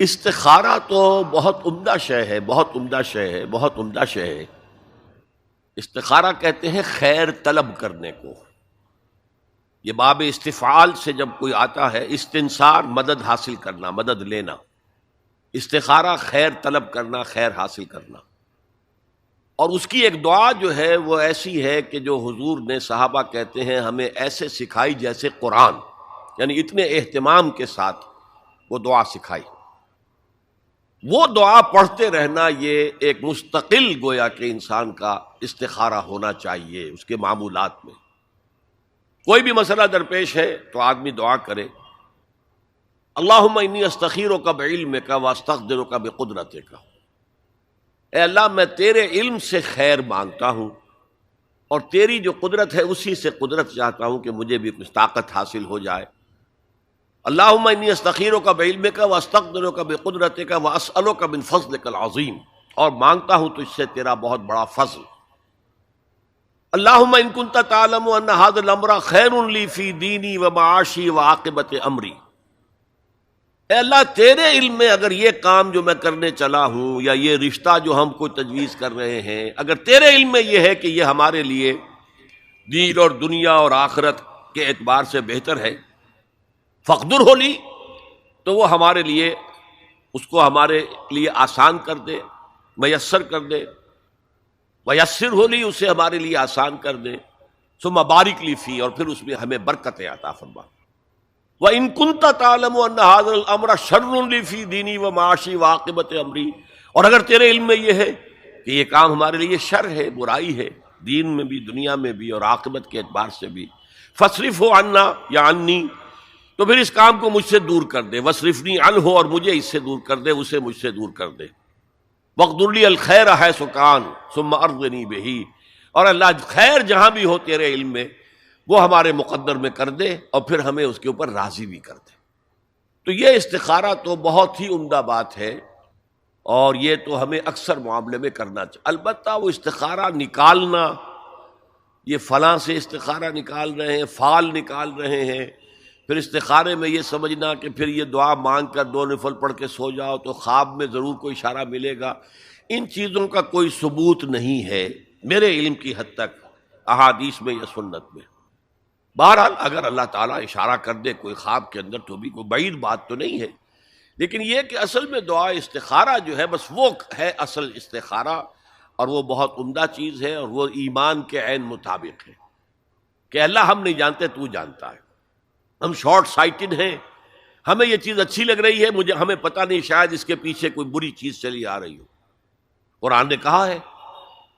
استخارہ تو بہت عمدہ شے ہے، بہت عمدہ شے ہے، بہت عمدہ شے ہے۔ استخارہ کہتے ہیں خیر طلب کرنے کو۔ یہ باب استفعال سے جب کوئی آتا ہے، استنصار مدد حاصل کرنا، مدد لینا، استخارہ خیر طلب کرنا، خیر حاصل کرنا۔ اور اس کی ایک دعا جو ہے وہ ایسی ہے کہ جو حضور نے صحابہ کہتے ہیں ہمیں ایسے سکھائی جیسے قرآن، یعنی اتنے اہتمام کے ساتھ وہ دعا سکھائی۔ وہ دعا پڑھتے رہنا یہ ایک مستقل گویا کہ انسان کا استخارہ ہونا چاہیے اس کے معمولات میں۔ کوئی بھی مسئلہ درپیش ہے تو آدمی دعا کرے، اللہم انی استخیرک بعلمک واستقدرک بقدرتک، اے اللہ میں تیرے علم سے خیر مانگتا ہوں اور تیری جو قدرت ہے اسی سے قدرت چاہتا ہوں کہ مجھے بھی کچھ طاقت حاصل ہو جائے۔ اللہم انی استخیرک بعلمک واستقدرک بقدرتک واسألک من فضلک العظیم، اور مانگتا ہوں تجھ سے تیرا بہت بڑا فضل۔ اللہم ان کنت تعلم ان ھذا الامر خیر لی فی دینی ومعاشی وعاقبۃ امری، اے اللہ تیرے علم میں اگر یہ کام جو میں کرنے چلا ہوں یا یہ رشتہ جو ہم کو تجویز کر رہے ہیں، اگر تیرے علم میں یہ ہے کہ یہ ہمارے لیے دین اور دنیا اور آخرت کے اعتبار سے بہتر ہے، فقدر ہو لی، تو وہ ہمارے لیے اس کو ہمارے لیے آسان کر دے، میسر کر دے، میسر ہو لی اسے ہمارے لیے آسان کر دے، ثم بارک لی فی، اور پھر اس میں ہمیں برکتیں عطا فرما۔ وَإِن كُنْتَ تَعْلَمُ أَنَّ هَذَا الْأَمْرَ شَرٌّ لِّي فِي دِينِي وَمَعَاشِي وَعَاقِبَةِ أَمْرِي، اور اگر تیرے علم میں یہ ہے کہ یہ کام ہمارے لیے شر ہے، برائی ہے، دین میں بھی دنیا میں بھی اور عاقبت کے اعتبار سے بھی، فَاصْرِفْهُ عَنَّا یا عَنِّی، تو پھر اس کام کو مجھ سے دور کر دے، وَاصْرِفْنِی عَنْهُ، اور مجھے اس سے دور کر دے، اسے مجھ سے دور کر دے، وَاقْدُرْ لِی الْخَيْرَ حَيْثُ كَانَ ثُمَّ أَرْضِنِی بِهِ، اور اللہ خیر جہاں بھی ہو تیرے علم میں وہ ہمارے مقدر میں کر دے اور پھر ہمیں اس کے اوپر راضی بھی کر دے۔ تو یہ استخارہ تو بہت ہی عمدہ بات ہے، اور یہ تو ہمیں اکثر معاملے میں کرنا چاہیے۔ البتہ وہ استخارہ نکالنا، یہ فلاں سے استخارہ نکال رہے ہیں، فال نکال رہے ہیں، پھر استخارے میں یہ سمجھنا کہ پھر یہ دعا مانگ کر 2 نفل پڑھ کے سو جاؤ تو خواب میں ضرور کوئی اشارہ ملے گا، ان چیزوں کا کوئی ثبوت نہیں ہے میرے علم کی حد تک احادیث میں یا سنت میں۔ بہرحال اگر اللہ تعالیٰ اشارہ کر دے کوئی خواب کے اندر تو بھی کوئی بعید بات تو نہیں ہے، لیکن یہ کہ اصل میں دعا استخارہ جو ہے بس وہ ہے اصل استخارہ، اور وہ بہت عمدہ چیز ہے، اور وہ ایمان کے عین مطابق ہے کہ اللہ ہم نہیں جانتے تو جانتا ہے، ہم شارٹ سائٹڈ ہیں، ہمیں یہ چیز اچھی لگ رہی ہے، ہمیں پتہ نہیں شاید اس کے پیچھے کوئی بری چیز چلی آ رہی ہو۔ قرآن نے کہا ہے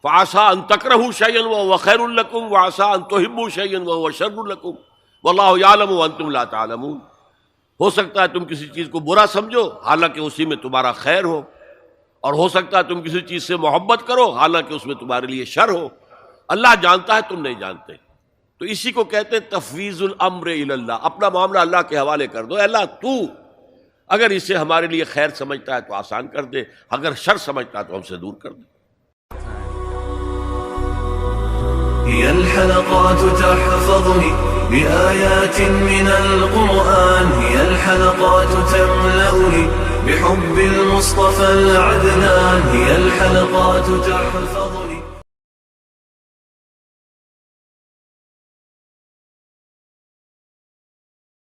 فَعَسَىٰ أَن تَكْرَهُوا شَيْئًا وَهُوَ خَيْرٌ لَكُمْ وَعَسَىٰ أَن تُحِبُّوا شَيْئًا وَهُوَ شَرٌّ لَكُمْ وَاللَّهُ يَعْلَمُ وَأَنتُمْ لَا تَعْلَمُونَ، ہو سکتا ہے تم کسی چیز کو برا سمجھو حالانکہ اسی میں تمہارا خیر ہو، اور ہو سکتا ہے تم کسی چیز سے محبت کرو حالانکہ اس میں تمہارے لیے شر ہو، اللہ جانتا ہے تم نہیں جانتے۔ تو اسی کو کہتے ہیں تفویض الامر الی اللہ، اپنا معاملہ اللہ کے حوالے کر دو، اے اللہ تو اگر اسے ہمارے لیے خیر سمجھتا ہے تو آسان کر دے، اگر شر سمجھتا ہے تو ہم سے دور کر دے۔ هي الحلقات تحفظني بآيات من القرآن، هي الحلقات تملأني بحب المصطفى العدنان، هي الحلقات تحفظني